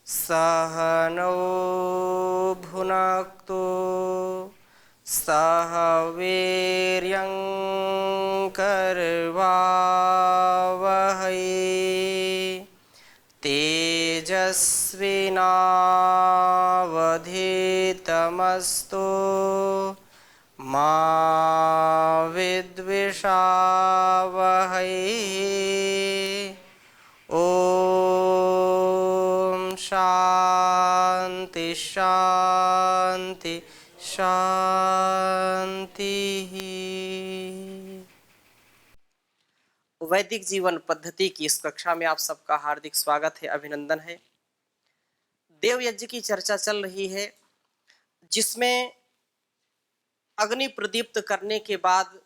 सहनौ भुनक्तु सह वीर्यं करवावहै तेजस्विनावधीतमस्तु मा विद्विषावहै। ओम शांति शांति शांति। वैदिक जीवन पद्धति की इस कक्षा में आप सबका हार्दिक स्वागत है, अभिनंदन है। देव यज्ञ की चर्चा चल रही है, जिसमें अग्नि प्रदीप्त करने के बाद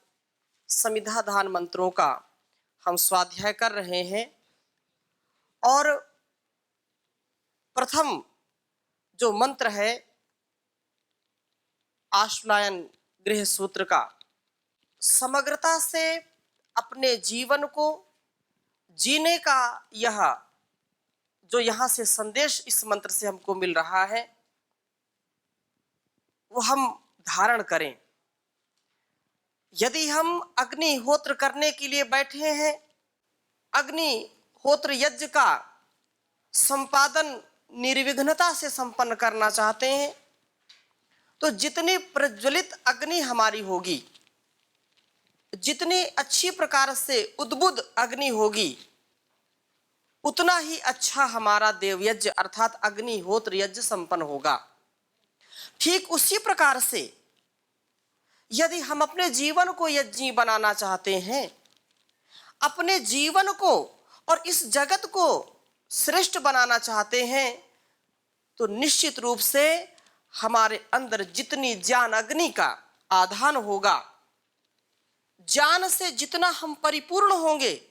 समिधा दान मंत्रों का हम स्वाध्याय कर रहे हैं। और प्रथम जो मंत्र है आश्वलायन गृह सूत्र का, समग्रता से अपने जीवन को जीने का यह जो यहाँ से संदेश इस मंत्र से हमको मिल रहा है, वो हम धारण करें। यदि हम अग्निहोत्र करने के लिए बैठे हैं, अग्निहोत्र यज्ञ का संपादन निर्विघ्नता से संपन्न करना चाहते हैं, तो जितनी प्रज्वलित अग्नि हमारी होगी, जितनी अच्छी प्रकार से उद्बुद्ध अग्नि होगी, उतना ही अच्छा हमारा देवयज्ञ अर्थात अग्निहोत्र यज्ञ संपन्न होगा। ठीक उसी प्रकार से यदि हम अपने जीवन को यज्ञी बनाना चाहते हैं, अपने जीवन को और इस जगत को श्रेष्ठ बनाना चाहते हैं, तो निश्चित रूप से हमारे अंदर जितनी ज्ञान अग्नि का आधान होगा, ज्ञान से जितना हम परिपूर्ण होंगे,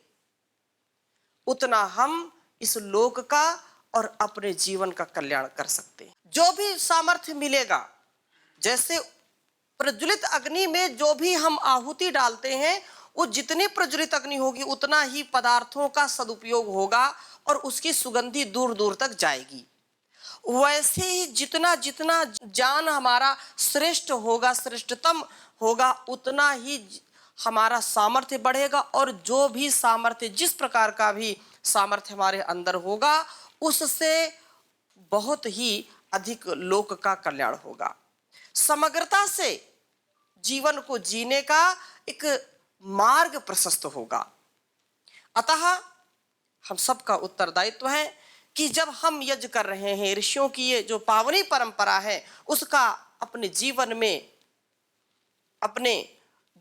उतना हम इस लोक का और अपने जीवन का कल्याण कर सकते हैं। जो भी सामर्थ्य मिलेगा, जैसे प्रज्वलित अग्नि में जो भी हम आहुति डालते हैं, वो जितनी प्रज्वलित अग्नि होगी उतना ही पदार्थों का सदुपयोग होगा और उसकी सुगंधी दूर दूर तक जाएगी। वैसे ही जितना जितना ज्ञान हमारा श्रेष्ठ होगा, श्रेष्ठतम होगा, उतना ही हमारा सामर्थ्य बढ़ेगा। और जो भी सामर्थ्य, जिस प्रकार का भी सामर्थ्य हमारे अंदर होगा, उससे बहुत ही अधिक लोक का कल्याण होगा। समग्रता से जीवन को जीने का एक मार्ग प्रशस्त होगा। अतः हम सबका उत्तरदायित्व है कि जब हम यज्ञ कर रहे हैं, ऋषियों की ये जो पावनी परंपरा है, उसका अपने जीवन में, अपने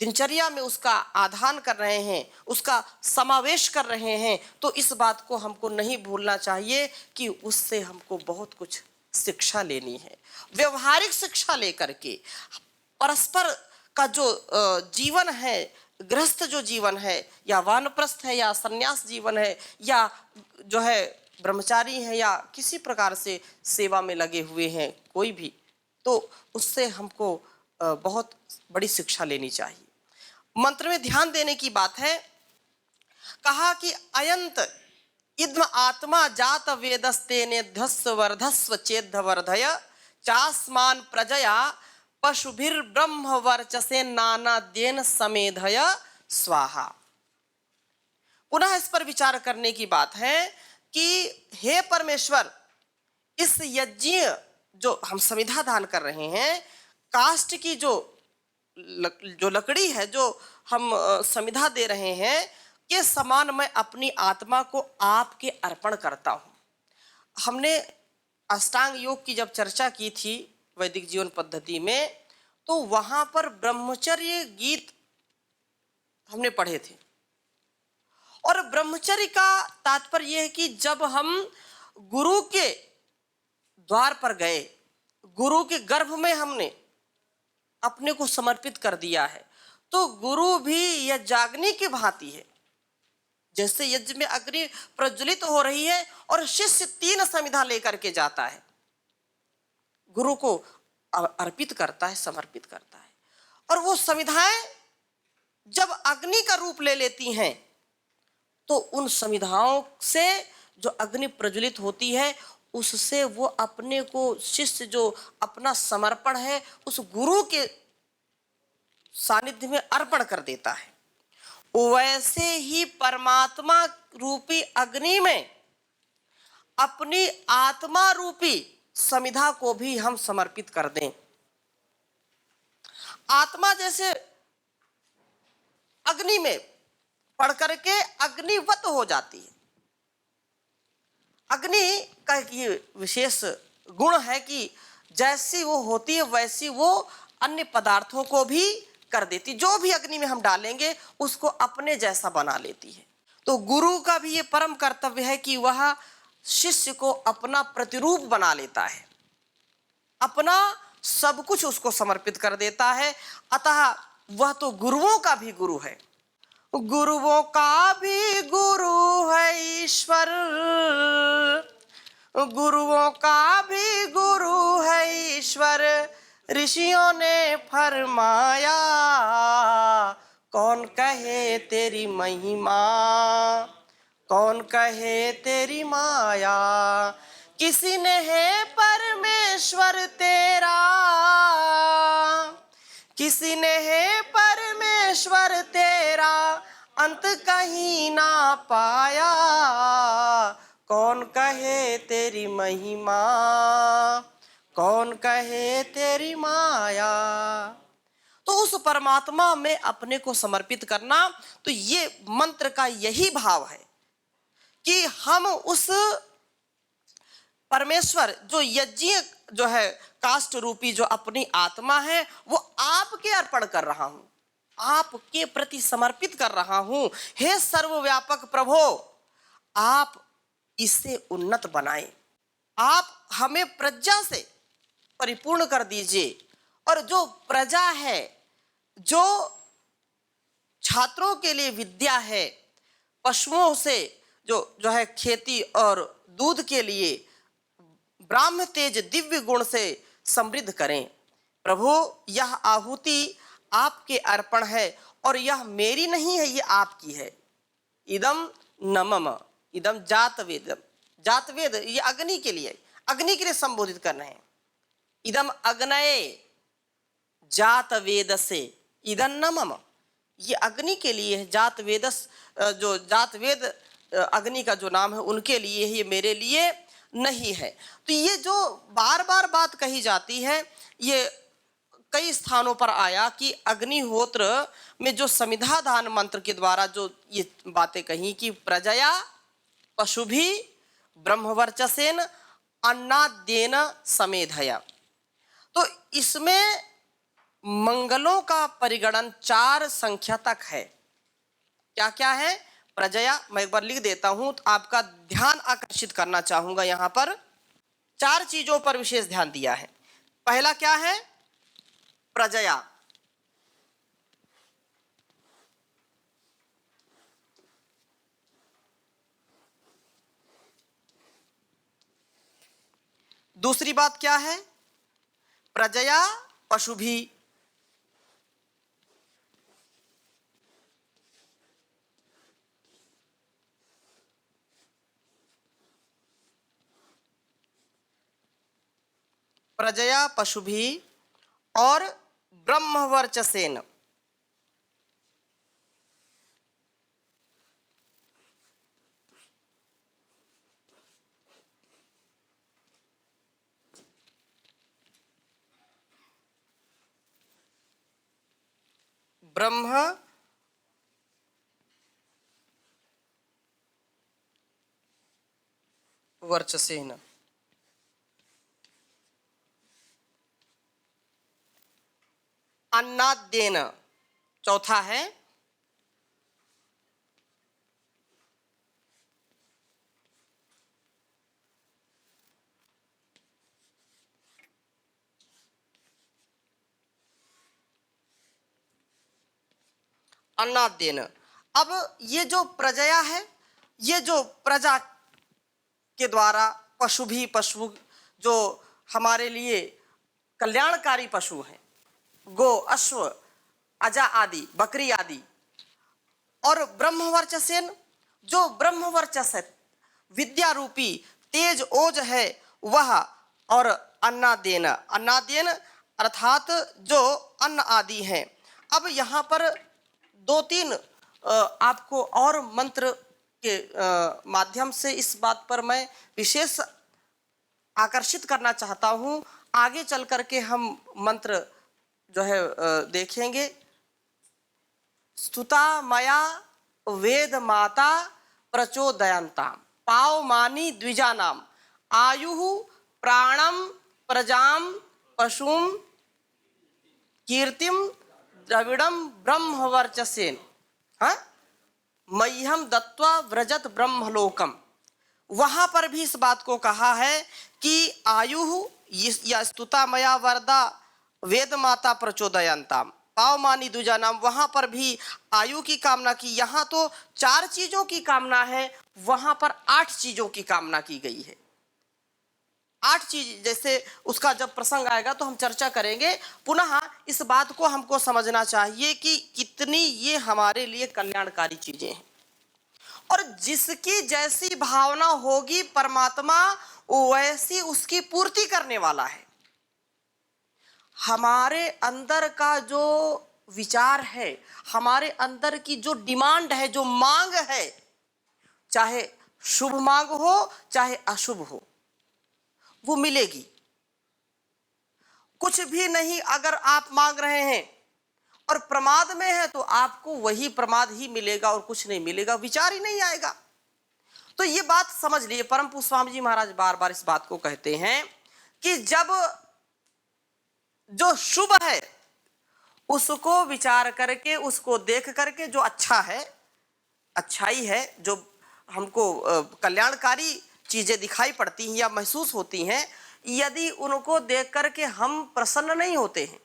दिनचर्या में उसका आधान कर रहे हैं, उसका समावेश कर रहे हैं, तो इस बात को हमको नहीं भूलना चाहिए कि उससे हमको बहुत कुछ शिक्षा लेनी है। व्यवहारिक शिक्षा लेकर के परस्पर का जो जीवन है, गृहस्थ जो जीवन है, या वानप्रस्थ है, या संन्यास जीवन है, या जो है ब्रह्मचारी है, या किसी प्रकार से सेवा में लगे हुए हैं कोई भी, तो उससे हमको बहुत बड़ी शिक्षा लेनी चाहिए। मंत्र में ध्यान देने की बात है, कहा कि अयंत इद्म आत्मा जात वेदस्तेने ध्वस्व वर्धस्व चेद्ध वर्धय चास्मान प्रजया पशुभिर ब्रह्म वर्चसे नानाद्येन समेधय स्वाहा। पुनः इस पर विचार करने की बात है कि हे परमेश्वर, इस यज्ञ जो हम समिधा दान कर रहे हैं, काष्ठ की जो लकड़ी है, जो हम समिधा दे रहे हैं, के समान मैं अपनी आत्मा को आपके अर्पण करता हूँ। हमने अष्टांग योग की जब चर्चा की थी वैदिक जीवन पद्धति में, तो वहां पर ब्रह्मचर्य गीत हमने पढ़े थे। और ब्रह्मचर्य का तात्पर्य यह है कि जब हम गुरु के द्वार पर गए, गुरु के गर्भ में हमने अपने को समर्पित कर दिया है, तो गुरु भी यज्ञाग्नि की भांति है। जैसे यज्ञ में अग्नि प्रज्वलित हो रही है और शिष्य 3 समिधा लेकर के जाता है, गुरु को अर्पित करता है, समर्पित करता है, और वो समिधाएं जब अग्नि का रूप ले लेती हैं, तो उन समिधाओं से जो अग्नि प्रज्वलित होती है, उससे वो अपने को शिष्य जो अपना समर्पण है उस गुरु के सानिध्य में अर्पण कर देता है, वैसे ही परमात्मा रूपी अग्नि में अपनी आत्मा रूपी समिधा को भी हम समर्पित कर दें। आत्मा जैसे अग्नि में पड़ करके अग्निवत हो जाती है। अग्नि का ये विशेष गुण है कि जैसी वो होती है वैसी वो अन्य पदार्थों को भी कर देती, जो भी अग्नि में हम डालेंगे उसको अपने जैसा बना लेती है। तो गुरु का भी ये परम कर्तव्य है कि वह शिष्य को अपना प्रतिरूप बना लेता है, अपना सब कुछ उसको समर्पित कर देता है। अतः वह तो गुरुओं का भी गुरु है, गुरुओं का भी गुरु है ईश्वर, गुरुओं का भी गुरु है ईश्वर। ऋषियों ने फरमाया कौन कहे तेरी महिमा, कौन कहे तेरी माया। किसी ने है परमेश्वर तेरा, किसी ने है परमेश्वर तेरा, अंत कहीं ना पाया। कौन कहे तेरी महिमा, कौन कहे तेरी माया। तो उस परमात्मा में अपने को समर्पित करना, तो ये मंत्र का यही भाव है कि हम उस परमेश्वर जो यज्ञ जो है काष्ठ रूपी जो अपनी आत्मा है वो आपके अर्पण कर रहा हूं, आपके प्रति समर्पित कर रहा हूं। हे सर्वव्यापक प्रभो, आप इसे उन्नत बनाएं, आप हमें प्रज्ञा से परिपूर्ण कर दीजिए। और जो प्रजा है, जो छात्रों के लिए विद्या है, पशुओं से जो है खेती और दूध के लिए ब्राह्म तेज दिव्य गुण से समृद्ध करें। प्रभु, यह आहुति आपके अर्पण है और यह मेरी नहीं है, ये आपकी है। इदम नमम, इदम जातवेदम, जातवेद ये अग्नि के लिए, अग्नि के लिए संबोधित कर रहे हैं। इदम अग्नये जातवेदसे इदम नमम, ये अग्नि के लिए है। जातवेदस जो जातवेद अग्नि का जो नाम है उनके लिए, ये मेरे लिए नहीं है। तो ये जो बार बार बात कही जाती है, ये कई स्थानों पर आया कि अग्निहोत्र में जो समिधा दान मंत्र के द्वारा जो ये बातें कही कि प्रजया पशुभि ब्रह्मवर्चसेन अन्नाद्येन समेधया, तो इसमें मंगलों का परिगणन 4 संख्या तक है। क्या क्या है? प्रजया, मैं एक बार लिख देता हूं तो आपका ध्यान आकर्षित करना चाहूंगा। यहां पर 4 चीजों पर विशेष ध्यान दिया है। पहला क्या है? प्रजया, दूसरी बात क्या है? प्रजया पशुभी, प्रजया पशुभी और ब्रह्मवर्चसेन। ब्रह्म वर्चसेन। अन्नाद्येन चौथा है। अन्नाद्येन। अब ये जो प्रजया है, ये जो प्रजा के द्वारा पशु जो हमारे लिए कल्याणकारी पशु हैं, गो, अश्व, अजा आदि, बकरी आदि, और ब्रह्मवर्चसेन जो ब्रह्मवर्चस है, विद्या रूपी तेज ओज है, वह और अन्नादेन, अन्नादेन अर्थात जो अन्न आदि हैं। अब यहाँ पर दो तीन आपको और मंत्र के माध्यम से इस बात पर मैं विशेष आकर्षित करना चाहता हूँ। आगे चल करके हम मंत्र जो है देखेंगे। स्तुता मया वेद माता प्रचोदयन्तां पावमानी द्विजानाम आयुः प्राणम प्रजाम पशुम कीर्तिम द्रविड़म ब्रह्मवर्चसेन हाँ मह्यम दत्वा व्रजत ब्रह्मलोकम। वहां पर भी इस बात को कहा है कि आयु या स्तुता मया वरदा वेद माता प्रचोदयन्ताम पावमानी द्विजानाम, वहां पर भी आयु की कामना की। यहाँ तो 4 चीजों की कामना है, वहां पर 8 चीजों की कामना की गई है। 8 चीज, जैसे उसका जब प्रसंग आएगा तो हम चर्चा करेंगे। पुनः इस बात को हमको समझना चाहिए कि कितनी ये हमारे लिए कल्याणकारी चीजें हैं, और जिसकी जैसी भावना होगी परमात्मा वैसी उसकी पूर्ति करने वाला है। हमारे अंदर का जो विचार है, हमारे अंदर की जो डिमांड है, जो मांग है, चाहे शुभ मांग हो चाहे अशुभ हो, वो मिलेगी। कुछ भी नहीं अगर आप मांग रहे हैं और प्रमाद में है तो आपको वही प्रमाद ही मिलेगा और कुछ नहीं मिलेगा, विचार ही नहीं आएगा। तो ये बात समझ लिए। परम पूज्य स्वामी जी महाराज बार बार इस बात को कहते हैं कि जब जो शुभ है उसको विचार करके, उसको देख करके, जो अच्छा है, अच्छाई है, जो हमको कल्याणकारी चीजें दिखाई पड़ती हैं या महसूस होती हैं, यदि उनको देख करके हम प्रसन्न नहीं होते हैं,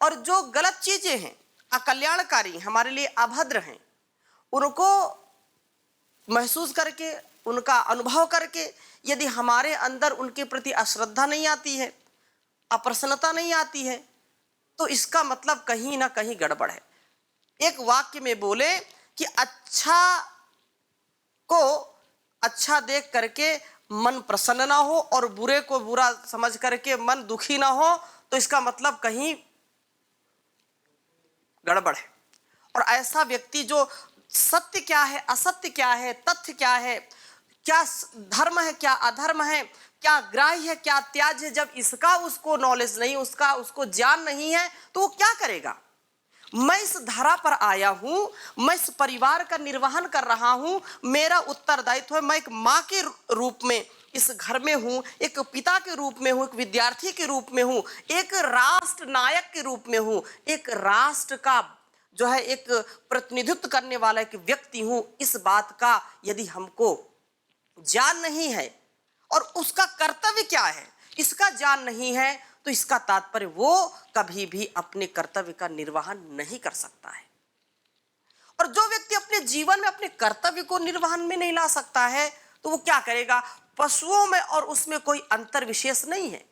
और जो गलत चीजें हैं, अकल्याणकारी, हमारे लिए अभद्र हैं, उनको महसूस करके, उनका अनुभव करके यदि हमारे अंदर उनके प्रति अश्रद्धा नहीं आती है, अप्रसन्नता नहीं आती है, तो इसका मतलब कहीं ना कहीं गड़बड़ है। एक वाक्य में बोले कि अच्छा को अच्छा देख करके मन प्रसन्न ना हो और बुरे को बुरा समझ करके मन दुखी ना हो, तो इसका मतलब कहीं गड़बड़ है। और ऐसा व्यक्ति जो सत्य क्या है, असत्य क्या है, तथ्य क्या है, क्या धर्म है, क्या अधर्म है, क्या ग्राह्य है, क्या त्याज्य है, जब इसका उसको नॉलेज नहीं, उसको ज्ञान नहीं है, तो वो क्या करेगा? मैं इस धरा पर आया हूं, मैं इस परिवार का निर्वहन कर रहा हूं, मेरा उत्तरदायित्व है, मैं एक मां के रूप में इस घर में हूं, एक पिता के रूप में हूं, एक विद्यार्थी के रूप में हूं, एक राष्ट्र नायक के रूप में हूं, एक राष्ट्र का जो है एक प्रतिनिधित्व करने वाला एक व्यक्ति हूं। इस बात का यदि हमको ज्ञान नहीं है और उसका कर्तव्य क्या है इसका ज्ञान नहीं है, तो इसका तात्पर्य वो कभी भी अपने कर्तव्य का निर्वहन नहीं कर सकता है। और जो व्यक्ति अपने जीवन में अपने कर्तव्य को निर्वहन में नहीं ला सकता है, तो वो क्या करेगा? पशुओं में और उसमें कोई अंतर विशेष नहीं है।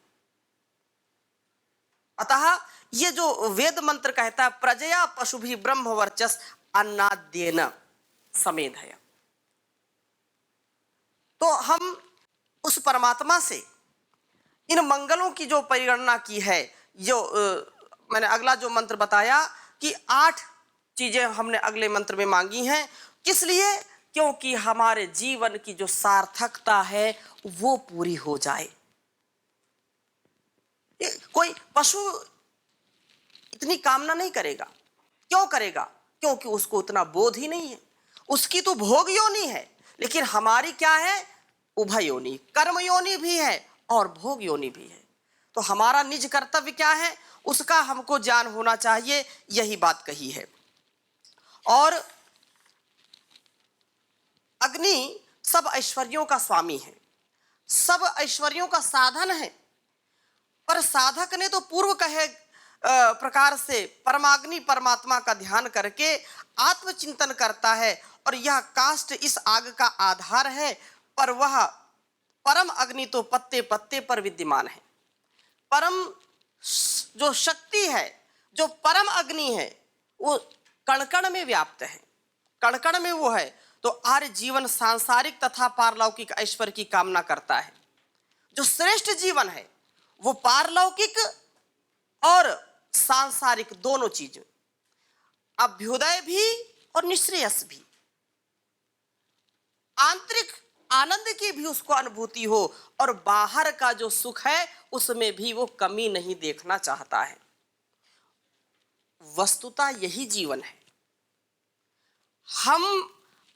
अतः ये जो वेद मंत्र कहता है प्रजया पशु भी ब्रह्म वर्चस अन्नाद्येन समेध है, तो हम उस परमात्मा से इन मंगलों की जो परिगणना की है, जो मैंने अगला जो मंत्र बताया कि 8 चीजें हमने अगले मंत्र में मांगी हैं। किस लिए? क्योंकि हमारे जीवन की जो सार्थकता है वो पूरी हो जाए। कोई पशु इतनी कामना नहीं करेगा। क्यों करेगा? क्योंकि उसको उतना बोध ही नहीं है। उसकी तो भोग योनि है, लेकिन हमारी क्या है? उभय योनि, कर्म योनि भी है और भोग योनि भी है। तो हमारा निज कर्तव्य क्या है उसका हमको ज्ञान होना चाहिए, यही बात कही है। और अग्नि सब ऐश्वर्यों का स्वामी है, सब ऐश्वर्यों का साधन है, पर साधक ने तो पूर्व कहे प्रकार से परमाग्नि परमात्मा का ध्यान करके आत्मचिंतन करता है, और यह काष्ठ इस आग का आधार है, पर वह परम अग्नि तो पत्ते पत्ते पर विद्यमान है। परम जो शक्ति है, जो परम अग्नि है, वो कण कण में व्याप्त है, कण कण में वो है। तो आर्य जीवन सांसारिक तथा पारलौकिक ऐश्वर्य की कामना करता है। जो श्रेष्ठ जीवन है वो पारलौकिक और सांसारिक दोनों चीज, अभ्युदय भी और निश्रेयस भी, आंतरिक आनंद की भी उसको अनुभूति हो और बाहर का जो सुख है उसमें भी वो कमी नहीं देखना चाहता है। वस्तुतः यही जीवन है। हम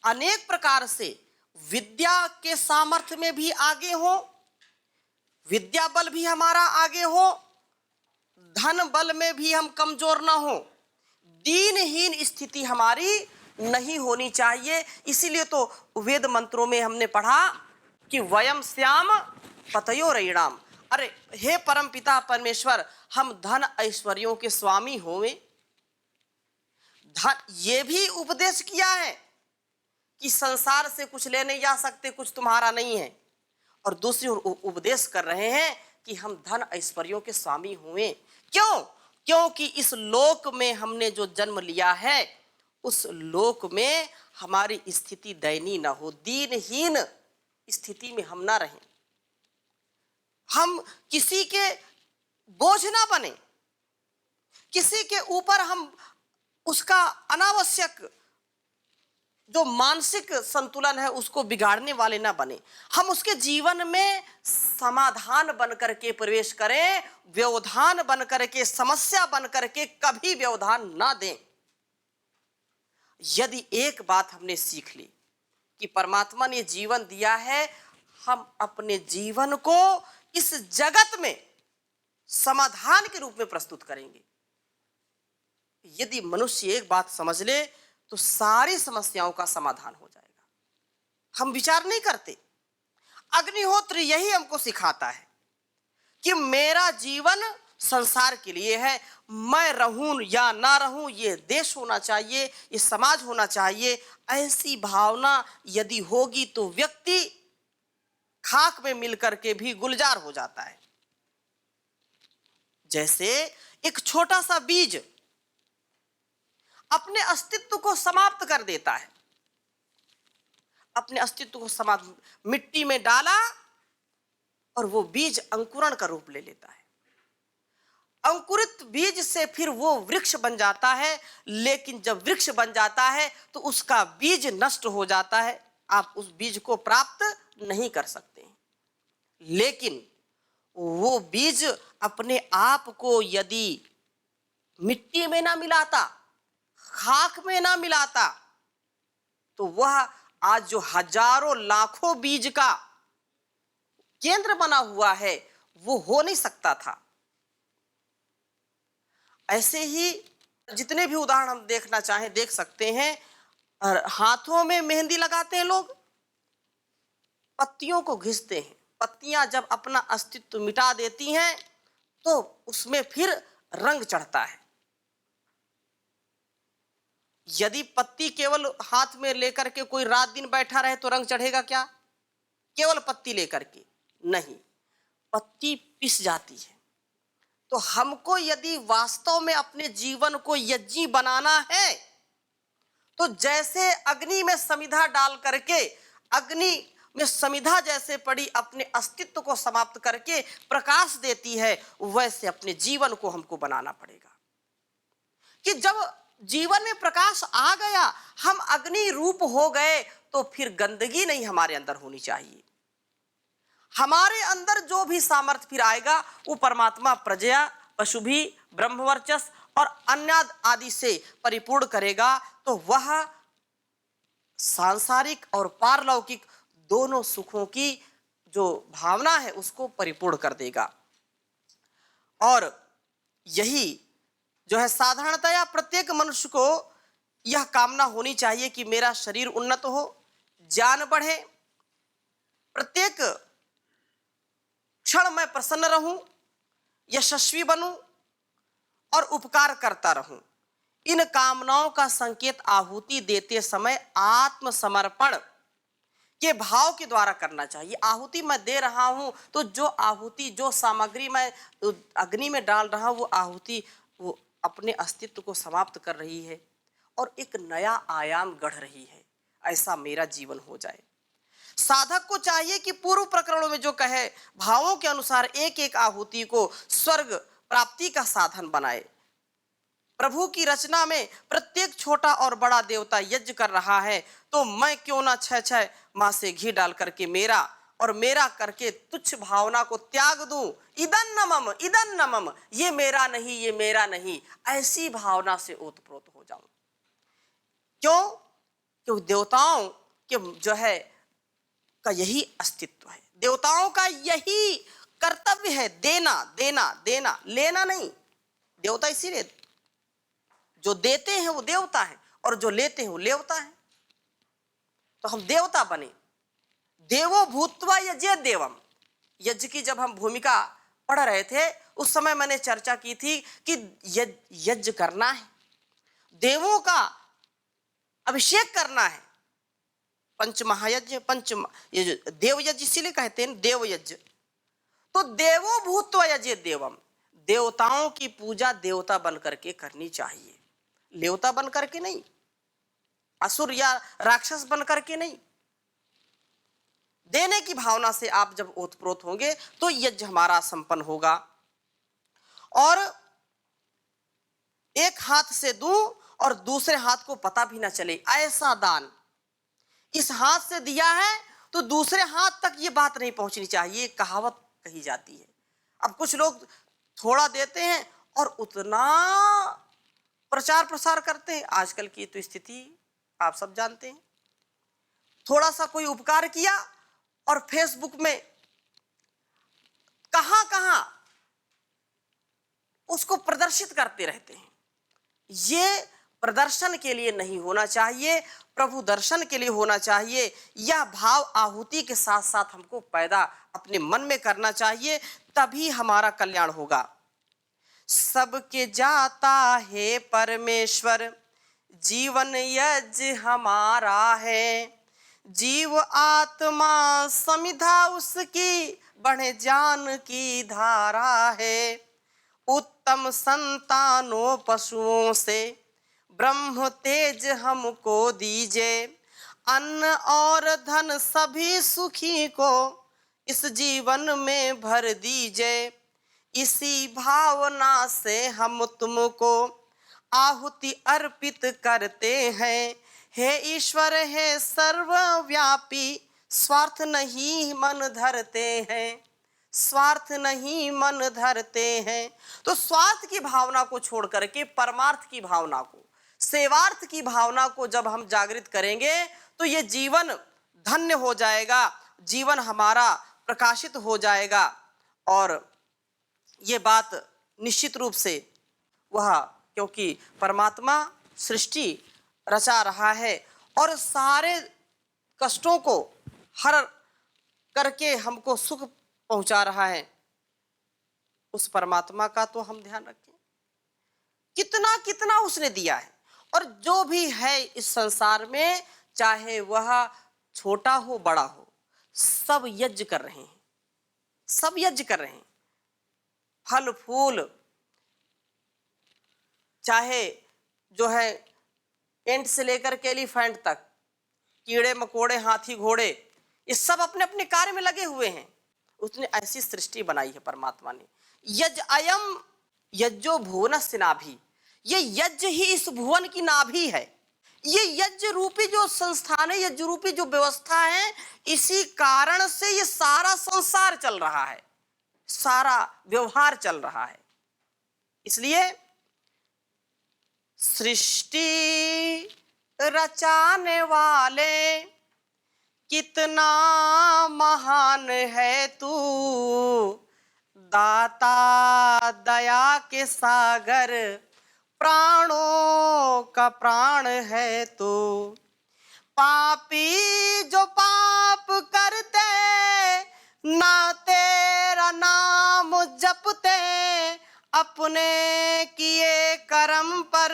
अनेक प्रकार से विद्या के सामर्थ्य में भी आगे हो, विद्या बल भी हमारा आगे हो, धन बल में भी हम कमजोर ना हो, दीनहीन स्थिति हमारी नहीं होनी चाहिए। इसीलिए तो वेद मंत्रों में हमने पढ़ा कि वयम श्याम पतयो रयिणाम, अरे हे परम पिता परमेश्वर, हम धन ऐश्वर्यों के स्वामी होवे। धन, ये भी उपदेश किया है कि संसार से कुछ ले नहीं जा सकते, कुछ तुम्हारा नहीं है, और दूसरी ओर उपदेश कर रहे हैं कि हम धन ऐश्वर्यों के स्वामी हुए। क्यों? क्योंकि इस लोक में हमने जो जन्म लिया है उस लोक में हमारी स्थिति दयनीय ना हो, दीनहीन स्थिति में हम ना रहें, हम किसी के बोझ ना बने, किसी के ऊपर हम उसका अनावश्यक जो मानसिक संतुलन है उसको बिगाड़ने वाले ना बने, हम उसके जीवन में समाधान बन करके प्रवेश करें, व्यवधान बन करके, समस्या बन करके कभी व्यवधान ना दें। यदि एक बात हमने सीख ली कि परमात्मा ने जीवन दिया है, हम अपने जीवन को इस जगत में समाधान के रूप में प्रस्तुत करेंगे। यदि मनुष्य एक बात समझ ले तो सारी समस्याओं का समाधान हो जाएगा। हम विचार नहीं करते। अग्निहोत्र यही हमको सिखाता है कि मेरा जीवन संसार के लिए है, मैं रहूं या ना रहूं, ये देश होना चाहिए, ये समाज होना चाहिए। ऐसी भावना यदि होगी तो व्यक्ति खाक में मिलकर के भी गुलजार हो जाता है। जैसे एक छोटा सा बीज अपने अस्तित्व को समाप्त कर देता है, अपने अस्तित्व को समाप्त, मिट्टी में डाला और वो बीज अंकुरण का रूप ले लेता है। अंकुरित बीज से फिर वो वृक्ष बन जाता है, लेकिन जब वृक्ष बन जाता है तो उसका बीज नष्ट हो जाता है, आप उस बीज को प्राप्त नहीं कर सकते। लेकिन वो बीज अपने आप को यदि मिट्टी में ना मिलाता, खाक में ना मिलाता, तो वह आज जो हजारों लाखों बीज का केंद्र बना हुआ है वो हो नहीं सकता था। ऐसे ही जितने भी उदाहरण हम देखना चाहें देख सकते हैं। और हाथों में मेहंदी लगाते हैं लोग, पत्तियों को घिसते हैं, पत्तियां जब अपना अस्तित्व मिटा देती हैं तो उसमें फिर रंग चढ़ता है। यदि पत्ती केवल हाथ में लेकर के कोई रात दिन बैठा रहे तो रंग चढ़ेगा क्या? केवल पत्ती लेकर के नहीं, पत्ती पिस जाती है। तो हमको यदि वास्तव में अपने जीवन को यज्ञी बनाना है तो जैसे अग्नि में समिधा डाल करके, अग्नि में समिधा जैसे पड़ी अपने अस्तित्व को समाप्त करके प्रकाश देती है, वैसे अपने जीवन को हमको बनाना पड़ेगा कि जब जीवन में प्रकाश आ गया, हम अग्नि रूप हो गए, तो फिर गंदगी नहीं हमारे अंदर होनी चाहिए। हमारे अंदर जो भी सामर्थ्य फिर आएगा वो परमात्मा प्रजया, पशुभी, ब्रह्मवर्चस और अन्य आदि से परिपूर्ण करेगा, तो वह सांसारिक और पारलौकिक दोनों सुखों की जो भावना है उसको परिपूर्ण कर देगा। और यही जो है साधारणतया प्रत्येक मनुष्य को यह कामना होनी चाहिए कि मेरा शरीर उन्नत हो, ज्ञान बढ़े, प्रत्येक क्षण मैं प्रसन्न रहूं, यशस्वी बनूं और उपकार करता रहूं। इन कामनाओं का संकेत आहुति देते समय आत्मसमर्पण के भाव के द्वारा करना चाहिए। आहुति मैं दे रहा हूं तो जो आहुति, जो सामग्री मैं अग्नि में डाल रहा हूं, वो आहुति वो अपने अस्तित्व को समाप्त कर रही है और एक नया आयाम गढ़ रही है। ऐसा मेरा जीवन हो जाए। साधक को चाहिए कि पूर्व प्रकरणों में जो कहे भावों के अनुसार एक एक आहुति को स्वर्ग प्राप्ति का साधन बनाए। प्रभु की रचना में प्रत्येक छोटा और बड़ा देवता यज्ञ कर रहा है, तो मैं क्यों ना 6-6 माह से घी डाल करके मेरा करके तुच्छ भावना को त्याग दूं। इदन न मम, ये मेरा नहीं, ये मेरा नहीं, ऐसी भावना से ओतप्रोत हो जाऊं। क्यों? क्यों? देवताओं के जो है का यही अस्तित्व है, देवताओं का यही कर्तव्य है, देना देना देना, लेना नहीं। देवता इसीलिए जो देते हैं वो देवता है और जो लेते हैं वो लेवता है। तो हम देवता बने। देवो भूत्वा यज्ञ देवम, यज्ञ की जब हम भूमिका पढ़ रहे थे उस समय मैंने चर्चा की थी कि यज्ञ करना है, देवों का अभिषेक करना है। पंच महायज्ञ, ये जो देव यज्ञ इसीलिए कहते हैं देव यज्ञ। तो देवो भूत्वा यज्ञ देवम, देवताओं की पूजा देवता बन करके करनी चाहिए, लेवता बन करके नहीं, असुर या राक्षस बन करके नहीं। देने की भावना से आप जब ओतप्रोत होंगे तो यज्ञ हमारा संपन्न होगा। और एक हाथ से दूं और दूसरे हाथ को पता भी ना चले, ऐसा दान। इस हाथ से दिया है तो दूसरे हाथ तक ये बात नहीं पहुंचनी चाहिए, कहावत कही जाती है। अब कुछ लोग थोड़ा देते हैं और उतना प्रचार प्रसार करते हैं। आजकल की तो स्थिति आप सब जानते हैं। थोड़ा सा कोई उपकार किया और फेसबुक में कहां कहां उसको प्रदर्शित करते रहते हैं। ये प्रदर्शन के लिए नहीं होना चाहिए, प्रभु दर्शन के लिए होना चाहिए। यह भाव आहुति के साथ साथ हमको पैदा अपने मन में करना चाहिए, तभी हमारा कल्याण होगा। सबके जाता है परमेश्वर, जीवन यज्ञ हमारा है। जीव आत्मा समिधा उसकी, बढ़े जान की धारा है। उत्तम संतानों पशुओं से, ब्रह्म तेज हमको दीजे। अन्न और धन सभी सुखी को, इस जीवन में भर दीजे। इसी भावना से हम तुमको आहुति अर्पित करते हैं। हे ईश्वर है सर्वव्यापी, स्वार्थ नहीं मन धरते हैं, स्वार्थ नहीं मन धरते हैं। तो स्वार्थ की भावना को छोड़ करके परमार्थ की भावना को, सेवार्थ की भावना को जब हम जागृत करेंगे तो ये जीवन धन्य हो जाएगा, जीवन हमारा प्रकाशित हो जाएगा। और ये बात निश्चित रूप से वह, क्योंकि परमात्मा सृष्टि रचा रहा है और सारे कष्टों को हर करके हमको सुख पहुंचा रहा है, उस परमात्मा का तो हम ध्यान रखें। कितना कितना उसने दिया है, और जो भी है इस संसार में, चाहे वह छोटा हो बड़ा हो, सब यज्ञ कर रहे हैं, सब यज्ञ कर रहे हैं। फल फूल, चाहे जो है एंट से लेकर के एलिफेंट तक, कीड़े मकोड़े हाथी घोड़े, ये सब अपने अपने कार्य में लगे हुए हैं। उसने ऐसी सृष्टि बनाई है परमात्मा ने। यज्ञ अयम यज्ञो भुवनस्य नाभि, ये यज्ञ ही इस भुवन की नाभि है। ये यज्ञ रूपी जो संस्थान है, यज्ञ रूपी जो व्यवस्था है, इसी कारण से ये सारा संसार चल रहा है, सारा व्यवहार चल रहा है। इसलिए सृष्टि रचाने वाले, कितना महान है तू, दाता दया के सागर, प्राणों का प्राण है तू। पापी जो पाप करते, ना तेरा नाम जपते, अपने किए कर्म पर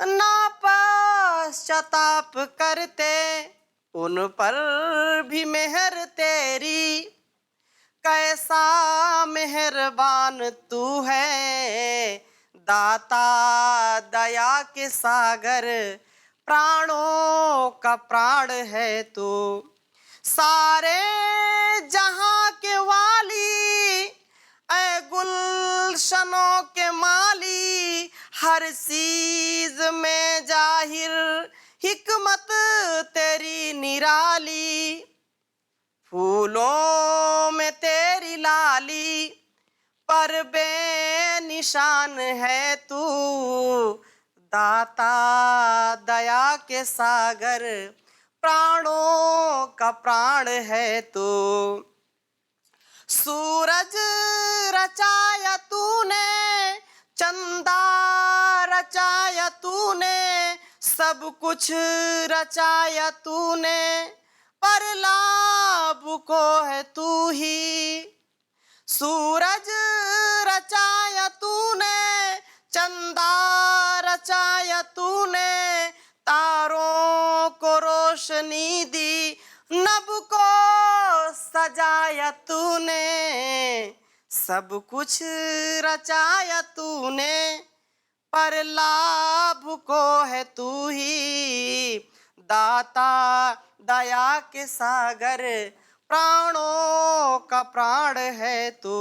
ना पश्चाताप करते, उन पर भी मेहर तेरी, कैसा मेहरबान तू है, दाता दया के सागर, प्राणों का प्राण है तू। सारे जहां के वाली, ऐ गुलशनों के माली, हर चीज में जाहिर हिकमत तेरी निराली। फूलों में तेरी लाली, पर बेनिशान है तू, दाता दया के सागर, प्राणों का प्राण है तू। सूरज रचाया तूने, चंदा रचाया तूने, सब कुछ रचाया तूने, पर लाभ को है तू ही। सूरज रचाया तूने, चंदा रचाया तूने, तारों को रोशनी दी, नभ को सजाया तूने, सब कुछ रचाया तूने, पर लाभ को है तू ही। दाता दया के सागर, प्राणों का प्राण है तू।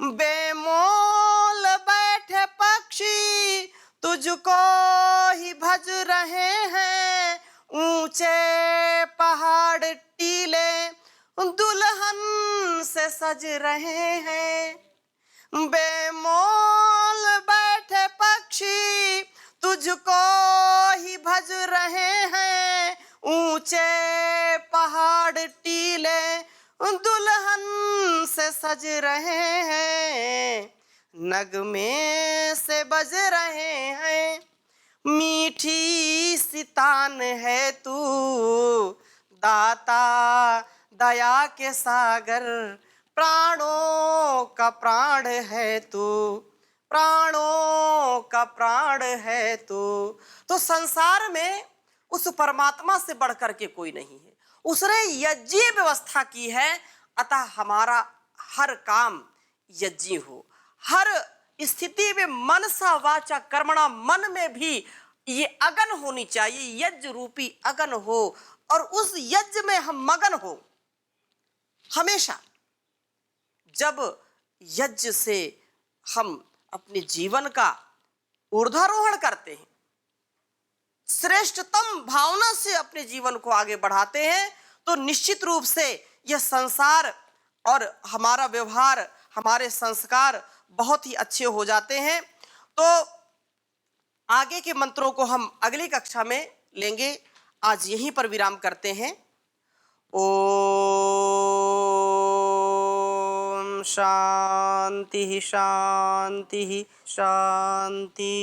बेमोल बैठे पक्षी, तुझको ही भज रहे हैं, ऊंचे पहाड़ टीले, दुल्हन से सज रहे हैं। बेमोल बैठे पक्षी, तुझको ही भज रहे हैं, ऊंचे पहाड़ टीले, दुल्हन से सज रहे हैं। नगमे से बज रहे हैं, मीठी सी तान है तू, दाता दया के सागर, प्राणों का प्राण है तू, प्राणों का प्राण है तू। तो संसार में उस परमात्मा से बढ़कर के कोई नहीं है, उसने यज्ञीय व्यवस्था की है। अतः हमारा हर काम यज्ञी हो, हर स्थिति में मनसा वाचा कर्मणा, मन में भी ये अगन होनी चाहिए, यज्ञ रूपी अगन हो, और उस यज्ञ में हम मगन हो हमेशा। जब यज्ञ से हम अपने जीवन का ऊर्ध्वारोहण करते हैं, श्रेष्ठतम भावना से अपने जीवन को आगे बढ़ाते हैं, तो निश्चित रूप से यह संसार और हमारा व्यवहार, हमारे संस्कार बहुत ही अच्छे हो जाते हैं। तो आगे के मंत्रों को हम अगली कक्षा में लेंगे। आज यहीं पर विराम करते हैं। ओम शांति शांति शांति।